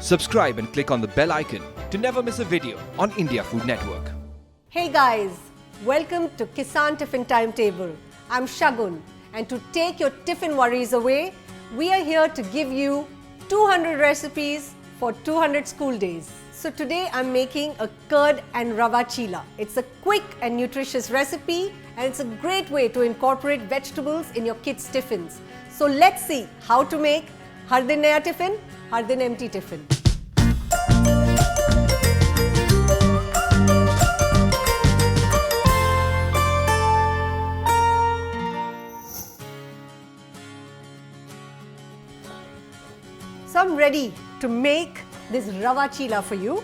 Subscribe and click on the bell icon to never miss a video on India Food Network. Hey guys, welcome to Kissan Tiffin Timetable. I'm Shagun, and to take your tiffin worries away, we are here to give you 200 recipes for 200 school days. So today I'm making a curd and Rava Chilla. It's a quick and nutritious recipe, and it's a great way to incorporate vegetables in your kids' tiffins. So let's see how to make Har Din Naya Tiffin, Har Din Empty Tiffin. So I'm ready to make this Rava Chilla for you.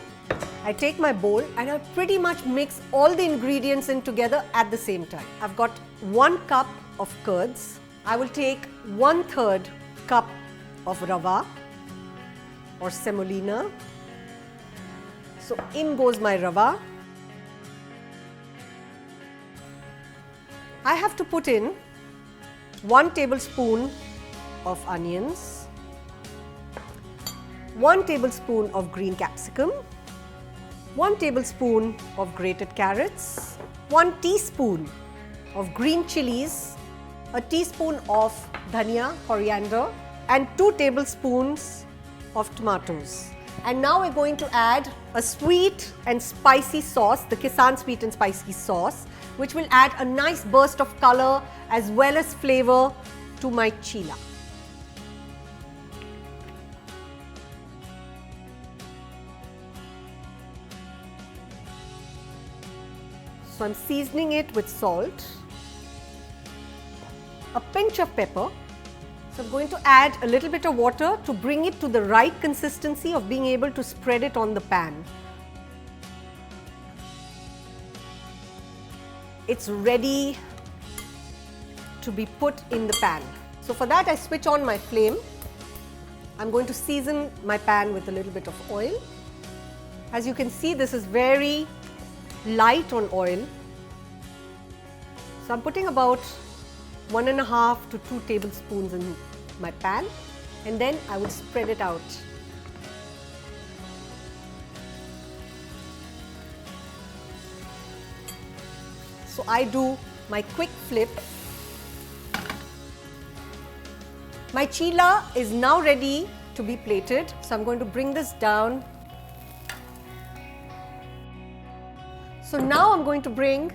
I take my bowl and I pretty much mix all the ingredients in together at the same time. I've got 1 cup of curds. I will take 1/3 cup of Rava or Semolina. So in goes my Rava. I have to put in 1 tablespoon of onions, 1 tablespoon of green capsicum, 1 tablespoon of grated carrots, 1 teaspoon of green chillies, a teaspoon of dhania, coriander, and 2 tablespoons of tomatoes. And now we're going to add a sweet and spicy sauce, the Kissan Sweet and Spicy Sauce, which will add a nice burst of color as well as flavor to my chilla. So I'm seasoning it with salt, a pinch of pepper. So I'm going to add a little bit of water to bring it to the right consistency of being able to spread it on the pan. It's ready to be put in the pan. So for that I switch on my flame. I'm going to season my pan with a little bit of oil. As you can see, this is very light on oil. So I'm putting about 1.5 to 2 tablespoons in my pan, and then I will spread it out. So I do my quick flip. My chilla is now ready to be plated. So I'm going to bring this down. So now I'm going to bring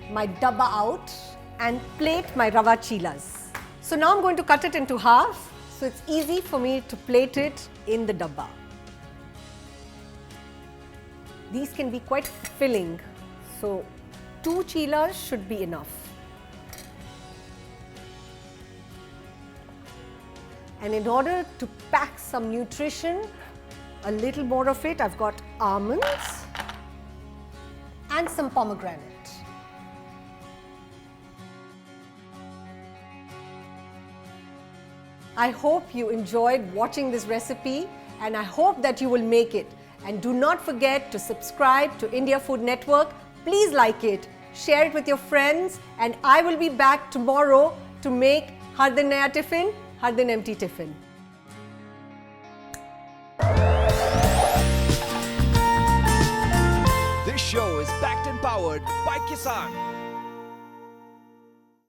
my dabba out and plate my Rava Chillas. So now I'm going to cut it into half, so it's easy for me to plate it in the dabba. These can be quite filling, so 2 chillas should be enough. And in order to pack some nutrition, a little more of it, I've got almonds and some pomegranate. I hope you enjoyed watching this recipe, and I hope that you will make it. And do not forget to subscribe to India Food Network. Please like it, share it with your friends, and I will be back tomorrow to make Har Din Naya Tiffin, Har Din Empty Tiffin. This show is backed and powered by Kissan.